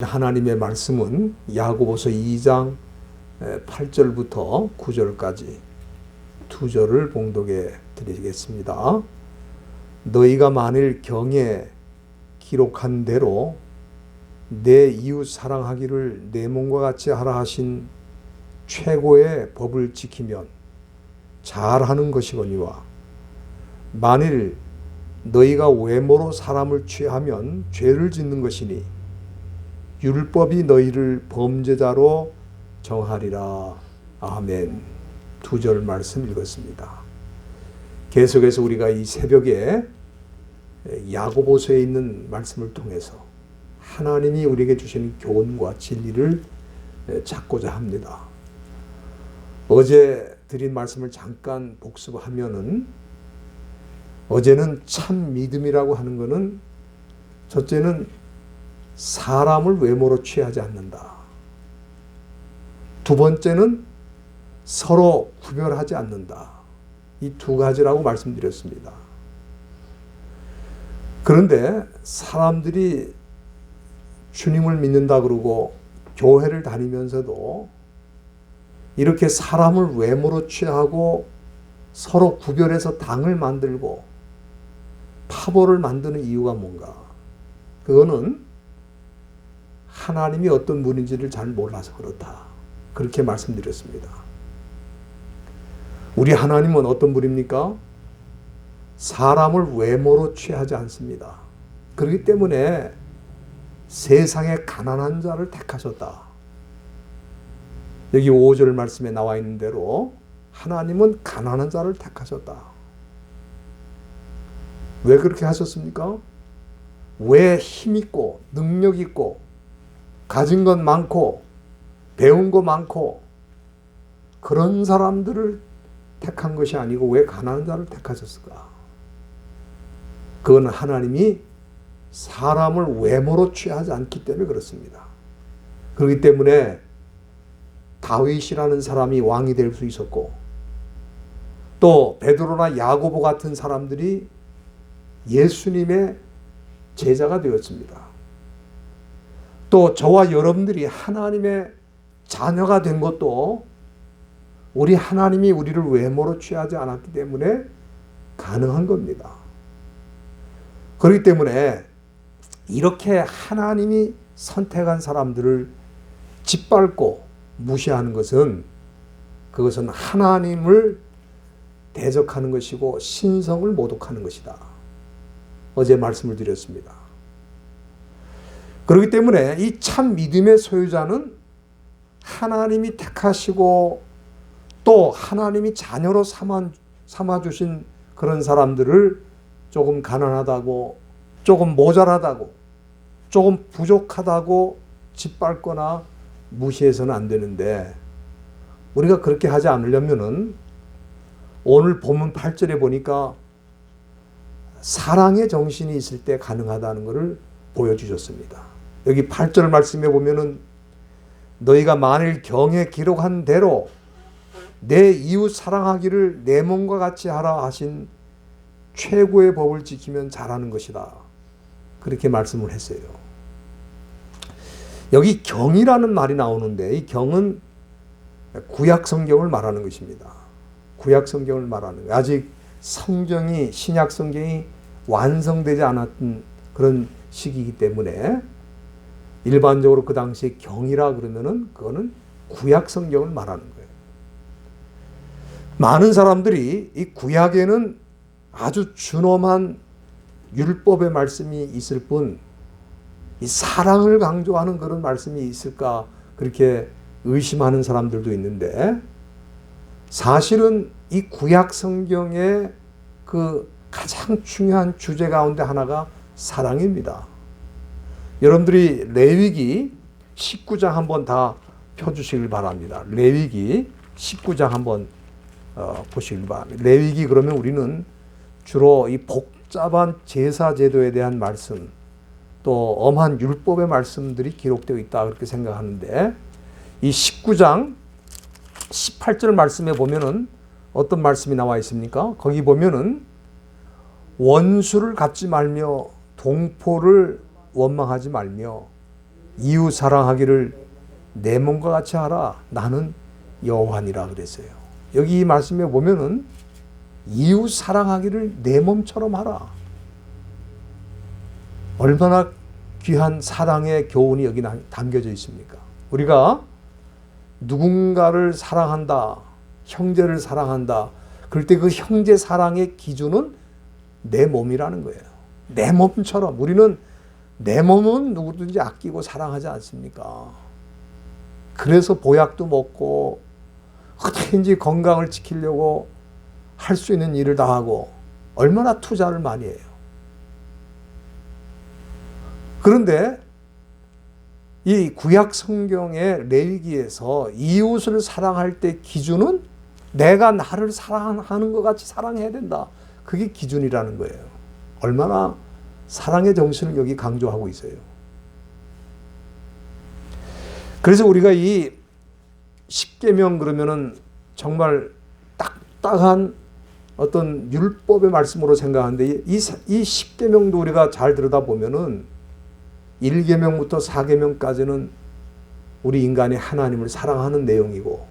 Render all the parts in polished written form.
하나님의 말씀은 야고보서 2장 8절부터 9절까지 두 절을 봉독해 드리겠습니다. 너희가 만일 경에 기록한 대로 내 이웃 사랑하기를 내 몸과 같이 하라 하신 최고의 법을 지키면 잘하는 것이거니와 만일 너희가 외모로 사람을 취하면 죄를 짓는 것이니 율법이 너희를 범죄자로 정하리라. 아멘. 두 절 말씀 읽었습니다. 계속해서 우리가 이 새벽에 야고보서에 있는 말씀을 통해서 하나님이 우리에게 주시는 교훈과 진리를 찾고자 합니다. 어제 드린 말씀을 잠깐 복습하면은, 어제는 참 믿음이라고 하는 것은 첫째는 사람을 외모로 취하지 않는다. 두 번째는 서로 구별하지 않는다. 이 두 가지라고 말씀드렸습니다. 그런데 사람들이 주님을 믿는다 그러고 교회를 다니면서도 이렇게 사람을 외모로 취하고 서로 구별해서 당을 만들고 파벌을 만드는 이유가 뭔가? 그거는 하나님이 어떤 분인지를 잘 몰라서 그렇다. 그렇게 말씀드렸습니다. 우리 하나님은 어떤 분입니까? 사람을 외모로 취하지 않습니다. 그렇기 때문에 세상에 가난한 자를 택하셨다. 여기 5절 말씀에 나와 있는 대로 하나님은 가난한 자를 택하셨다. 왜 그렇게 하셨습니까? 왜 힘있고 능력있고 가진 것 많고 배운 거 많고 그런 사람들을 택한 것이 아니고 왜 가난한 자를 택하셨을까? 그건 하나님이 사람을 외모로 취하지 않기 때문에 그렇습니다. 그렇기 때문에 다윗이라는 사람이 왕이 될 수 있었고, 또 베드로나 야고보 같은 사람들이 예수님의 제자가 되었습니다. 또 저와 여러분들이 하나님의 자녀가 된 것도 우리 하나님이 우리를 외모로 취하지 않았기 때문에 가능한 겁니다. 그렇기 때문에 이렇게 하나님이 선택한 사람들을 짓밟고 무시하는 것은, 그것은 하나님을 대적하는 것이고 신성을 모독하는 것이다. 어제 말씀을 드렸습니다. 그렇기 때문에 이 참 믿음의 소유자는 하나님이 택하시고 또 하나님이 자녀로 삼아주신 그런 사람들을 조금 가난하다고, 조금 모자라다고, 조금 부족하다고 짓밟거나 무시해서는 안 되는데, 우리가 그렇게 하지 않으려면은 오늘 본문 8절에 보니까 사랑의 정신이 있을 때 가능하다는 것을 보여주셨습니다. 여기 8절 말씀에 보면은 너희가 만일 경에 기록한 대로 내 이웃 사랑하기를 내 몸과 같이 하라 하신 최고의 법을 지키면 잘하는 것이다. 그렇게 말씀을 했어요. 여기 경이라는 말이 나오는데, 이 경은 구약 성경을 말하는 것입니다. 구약 성경을 말하는 거예요. 아직 성경이, 신약 성경이 완성되지 않았던 그런 시기이기 때문에 일반적으로 그 당시에 경이라 그러면은 그거는 구약 성경을 말하는 거예요. 많은 사람들이 이 구약에는 아주 준엄한 율법의 말씀이 있을 뿐, 이 사랑을 강조하는 그런 말씀이 있을까 그렇게 의심하는 사람들도 있는데, 사실은 이 구약 성경의 그 가장 중요한 주제 가운데 하나가 사랑입니다. 여러분들이 레위기 19장 한번 다 펴주시길 바랍니다. 레위기 19장 한번 보시길 바랍니다. 레위기 그러면 우리는 주로 이 복잡한 제사 제도에 대한 말씀, 또 엄한 율법의 말씀들이 기록되어 있다 그렇게 생각하는데, 이 19장 18절 말씀에 보면은 어떤 말씀이 나와 있습니까? 거기 보면은 원수를 갚지 말며 동포를 원망하지 말며 이웃 사랑하기를 내 몸과 같이 하라. 나는 여호와니라 그랬어요. 여기 이 말씀에 보면은 이웃 사랑하기를 내 몸처럼 하라. 얼마나 귀한 사랑의 교훈이 여기 담겨져 있습니까? 우리가 누군가를 사랑한다, 형제를 사랑한다. 그럴 때 그 형제 사랑의 기준은 내 몸이라는 거예요. 내 몸처럼. 우리는 내 몸은 누구든지 아끼고 사랑하지 않습니까? 그래서 보약도 먹고 어떻게든지 건강을 지키려고 할 수 있는 일을 다 하고 얼마나 투자를 많이 해요. 그런데 이 구약 성경의 레위기에서 이웃을 사랑할 때 기준은 내가 나를 사랑하는 것 같이 사랑해야 된다. 그게 기준이라는 거예요. 얼마나 사랑의 정신을 여기 강조하고 있어요. 그래서 우리가 이 십계명 그러면은 정말 딱딱한 어떤 율법의 말씀으로 생각하는데 이 십계명도 우리가 잘 들여다보면은 1계명부터 4계명까지는 우리 인간이 하나님을 사랑하는 내용이고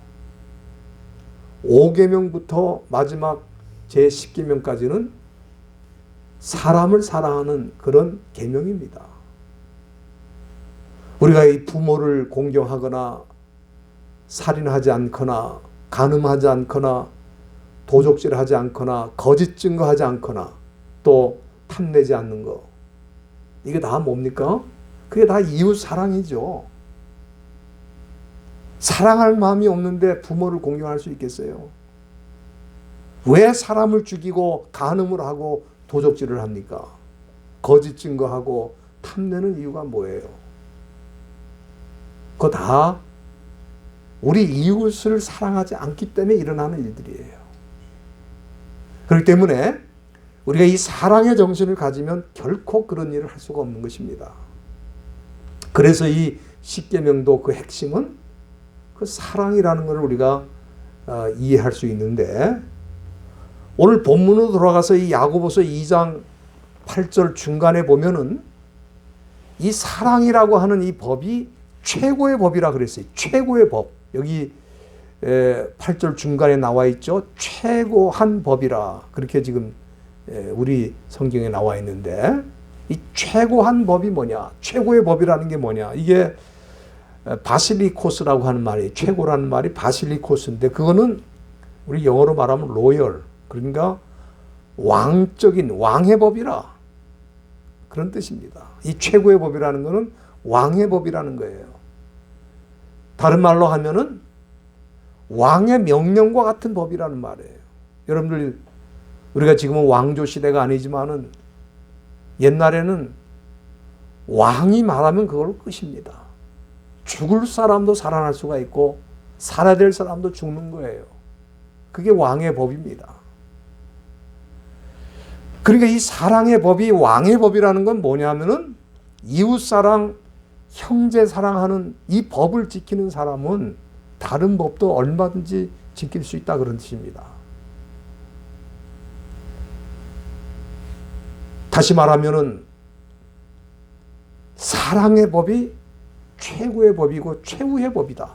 5계명부터 마지막 제10계명까지는 사람을 사랑하는 그런 계명입니다. 우리가 이 부모를 공경하거나 살인하지 않거나 간음하지 않거나 도적질하지 않거나 거짓 증거하지 않거나 또 탐내지 않는 거, 이게 다 뭡니까? 그게 다 이웃 사랑이죠. 사랑할 마음이 없는데 부모를 공경할 수 있겠어요? 왜 사람을 죽이고 간음을 하고 도적질을 합니까? 거짓 증거하고 탐내는 이유가 뭐예요? 그거 다 우리 이웃을 사랑하지 않기 때문에 일어나는 일들이에요. 그렇기 때문에 우리가 이 사랑의 정신을 가지면 결코 그런 일을 할 수가 없는 것입니다. 그래서 이 십계명도 그 핵심은 그 사랑이라는 것을 우리가 이해할 수 있는데, 오늘 본문으로 돌아가서 이 야고보서 2장 8절 중간에 보면은 이 사랑이라고 하는 이 법이 최고의 법이라 그랬어요. 최고의 법. 여기 8절 중간에 나와 있죠. 최고한 법이라. 그렇게 지금 우리 성경에 나와 있는데, 이 최고한 법이 뭐냐? 최고의 법이라는 게 뭐냐? 이게 바실리코스라고 하는 말이, 최고라는 말이 바실리코스인데, 그거는 우리 영어로 말하면 로열, 그러니까 왕적인 왕의 법이라, 그런 뜻입니다. 이 최고의 법이라는 것은 왕의 법이라는 거예요. 다른 말로 하면은 왕의 명령과 같은 법이라는 말이에요. 여러분들, 우리가 지금은 왕조 시대가 아니지만은 옛날에는 왕이 말하면 그걸로 끝입니다. 죽을 사람도 살아날 수가 있고 살아야 될 사람도 죽는 거예요. 그게 왕의 법입니다. 그러니까 이 사랑의 법이 왕의 법이라는 건 뭐냐면은 이웃사랑, 형제 사랑하는 이 법을 지키는 사람은 다른 법도 얼마든지 지킬 수 있다, 그런 뜻입니다. 다시 말하면은 사랑의 법이 최고의 법이고 최후의 법이다.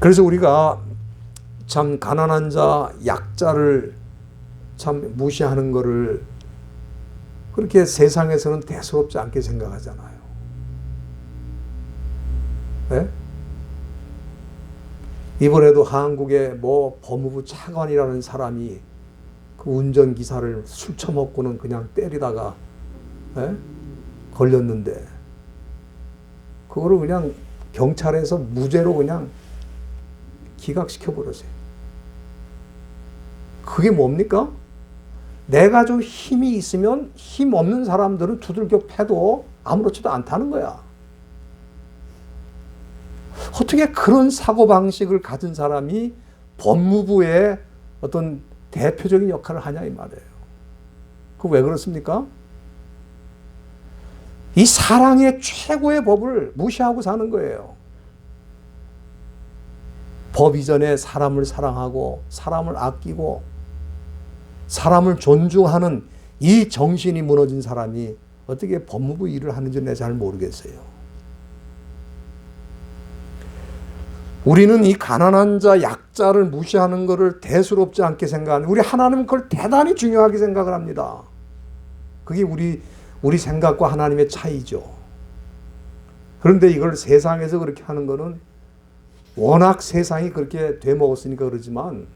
그래서 우리가 참 가난한 자, 약자를 참 무시하는 것을 그렇게 세상에서는 대수롭지 않게 생각하잖아요. 네? 이번에도 한국의 뭐 법무부 차관이라는 사람이 그 운전기사를 술 처먹고는 그냥 때리다가 걸렸는데, 그거를 그냥 경찰에서 무죄로 그냥 기각시켜버렸어요. 그게 뭡니까? 내가 좀 힘이 있으면 힘 없는 사람들은 두들겨 패도 아무렇지도 않다는 거야. 어떻게 그런 사고방식을 가진 사람이 법무부의 어떤 대표적인 역할을 하냐 이 말이에요. 그 왜 그렇습니까? 이 사랑의 최고의 법을 무시하고 사는 거예요. 법 이전에 사람을 사랑하고 사람을 아끼고 사람을 존중하는 이 정신이 무너진 사람이 어떻게 법무부 일을 하는지 내가 잘 모르겠어요. 우리는 이 가난한 자, 약자를 무시하는 것을 대수롭지 않게 생각하는, 우리 하나님은 그걸 대단히 중요하게 생각을 합니다. 그게 우리 생각과 하나님의 차이죠. 그런데 이걸 세상에서 그렇게 하는 거는 워낙 세상이 그렇게 되먹었으니까 그러지만,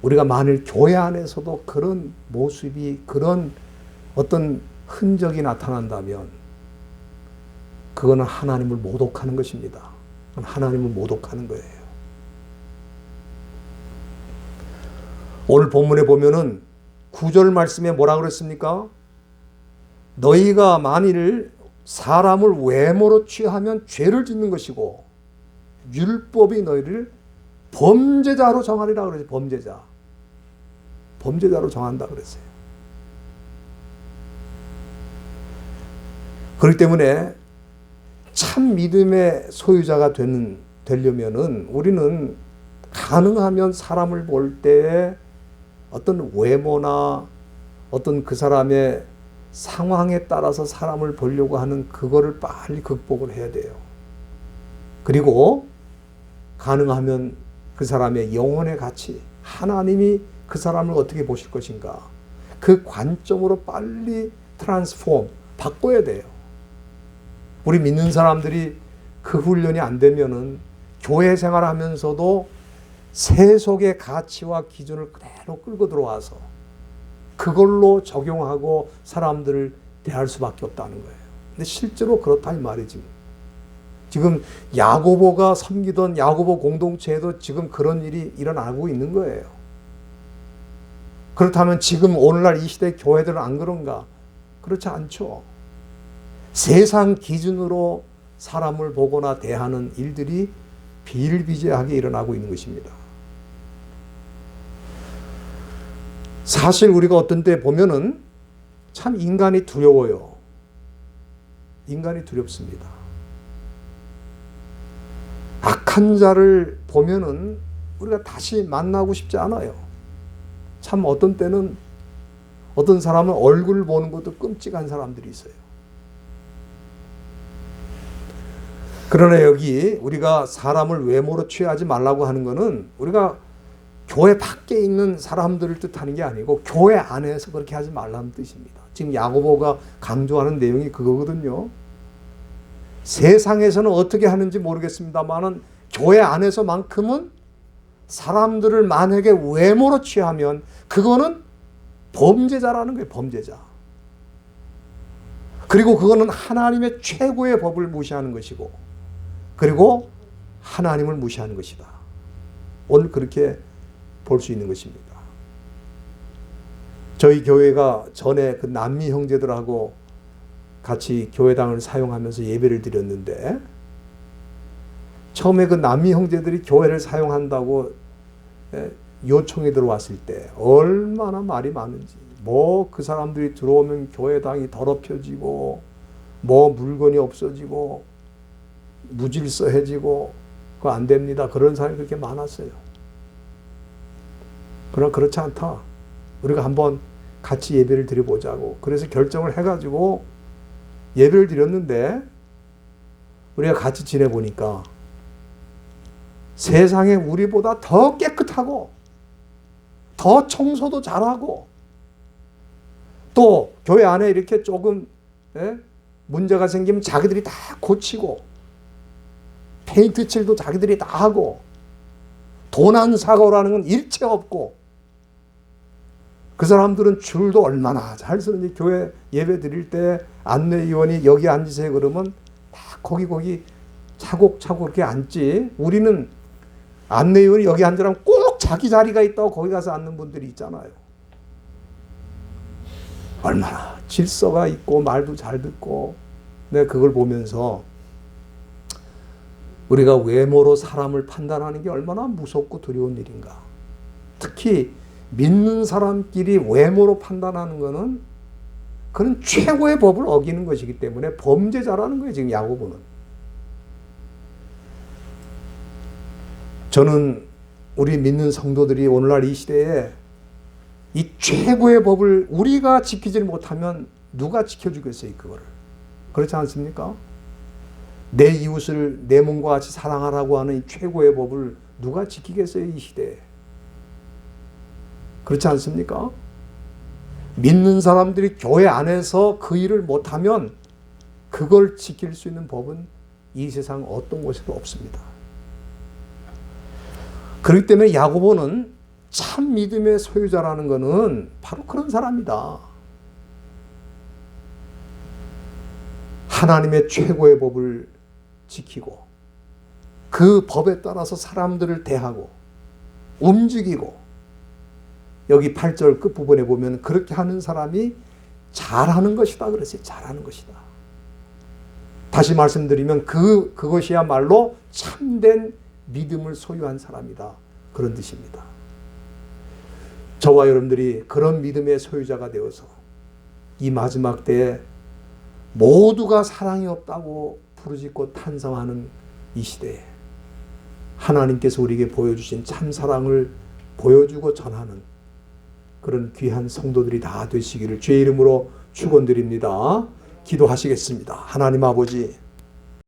우리가 만일 교회 안에서도 그런 모습이, 그런 어떤 흔적이 나타난다면 그거는 하나님을 모독하는 것입니다. 하나님을 모독하는 거예요. 오늘 본문에 보면은 9절 말씀에 뭐라 그랬습니까? 너희가 만일 사람을 외모로 취하면 죄를 짓는 것이고 율법이 너희를 범죄자로 정하리라 그러지. 범죄자로 정한다 그랬어요. 그렇기 때문에 참 믿음의 소유자가 되려면은 우리는 가능하면 사람을 볼 때 어떤 외모나 어떤 그 사람의 상황에 따라서 사람을 보려고 하는 그거를 빨리 극복을 해야 돼요. 그리고 가능하면 그 사람의 영혼의 가치, 하나님이 그 사람을 어떻게 보실 것인가, 그 관점으로 빨리 트랜스폼, 바꿔야 돼요. 우리 믿는 사람들이 그 훈련이 안 되면은 교회 생활하면서도 세속의 가치와 기준을 그대로 끌고 들어와서 그걸로 적용하고 사람들을 대할 수밖에 없다는 거예요. 근데 실제로 그렇다 이 말이지. 지금 야고보가 섬기던 야고보 공동체에도 지금 그런 일이 일어나고 있는 거예요. 그렇다면 지금 오늘날 이 시대 교회들은 안 그런가? 그렇지 않죠. 세상 기준으로 사람을 보거나 대하는 일들이 비일비재하게 일어나고 있는 것입니다. 사실 우리가 어떤 때 보면은 참 인간이 두려워요. 인간이 두렵습니다. 악한 자를 보면은 우리가 다시 만나고 싶지 않아요. 참 어떤 때는 어떤 사람은 얼굴 보는 것도 끔찍한 사람들이 있어요. 그러나 여기 우리가 사람을 외모로 취하지 말라고 하는 것은 우리가 교회 밖에 있는 사람들을 뜻하는 게 아니고 교회 안에서 그렇게 하지 말라는 뜻입니다. 지금 야고보가 강조하는 내용이 그거거든요. 세상에서는 어떻게 하는지 모르겠습니다만은 교회 안에서만큼은 사람들을 만약에 외모로 취하면 그거는 범죄자라는 거예요. 범죄자. 그리고 그거는 하나님의 최고의 법을 무시하는 것이고, 그리고 하나님을 무시하는 것이다. 오늘 그렇게 볼 수 있는 것입니다. 저희 교회가 전에 그 남미 형제들하고 같이 교회당을 사용하면서 예배를 드렸는데, 처음에 그 남미 형제들이 교회를 사용한다고 요청이 들어왔을 때 얼마나 말이 많은지, 뭐 그 사람들이 들어오면 교회당이 더럽혀지고 뭐 물건이 없어지고 무질서해지고 그거 안 됩니다. 그런 사람이 그렇게 많았어요. 그러나 그렇지 않다. 우리가 한번 같이 예배를 드려보자고. 그래서 결정을 해가지고 예배를 드렸는데, 우리가 같이 지내보니까 세상에 우리보다 더 깨끗하고 더 청소도 잘하고, 또 교회 안에 이렇게 조금 문제가 생기면 자기들이 다 고치고, 페인트 칠도 자기들이 다 하고, 도난 사고라는 건 일체 없고, 그 사람들은 줄도 얼마나 잘 서는지. 교회 예배 드릴 때 안내위원이 여기 앉으세요 그러면 다 거기 차곡차곡 이렇게 앉지. 우리는 안내위원이 여기 앉으라면 꼭 자기 자리가 있다고 거기 가서 앉는 분들이 있잖아요. 얼마나 질서가 있고 말도 잘 듣고. 내가 그걸 보면서 우리가 외모로 사람을 판단하는 게 얼마나 무섭고 두려운 일인가. 특히 믿는 사람끼리 외모로 판단하는 것은 그런 최고의 법을 어기는 것이기 때문에 범죄자라는 거예요. 지금 야고보는. 저는 우리 믿는 성도들이 오늘날 이 시대에 이 최고의 법을 우리가 지키지 못하면 누가 지켜주겠어요, 그거를? 그렇지 않습니까? 내 이웃을 내 몸과 같이 사랑하라고 하는 이 최고의 법을 누가 지키겠어요, 이 시대에? 그렇지 않습니까? 믿는 사람들이 교회 안에서 그 일을 못하면 그걸 지킬 수 있는 법은 이 세상 어떤 곳에도 없습니다. 그렇기 때문에 야고보는 참 믿음의 소유자라는 것은 바로 그런 사람이다. 하나님의 최고의 법을 지키고 그 법에 따라서 사람들을 대하고 움직이고, 여기 8절 끝부분에 보면 그렇게 하는 사람이 잘하는 것이다 그랬어요. 잘하는 것이다. 다시 말씀드리면 그것이야말로 참된 믿음을 소유한 사람이다, 그런 뜻입니다. 저와 여러분들이 그런 믿음의 소유자가 되어서 이 마지막 때에 모두가 사랑이 없다고 부르짖고 탄성하는 이 시대에 하나님께서 우리에게 보여주신 참 사랑을 보여주고 전하는 그런 귀한 성도들이 다 되시기를 주의 이름으로 축원드립니다. 기도하시겠습니다. 하나님 아버지,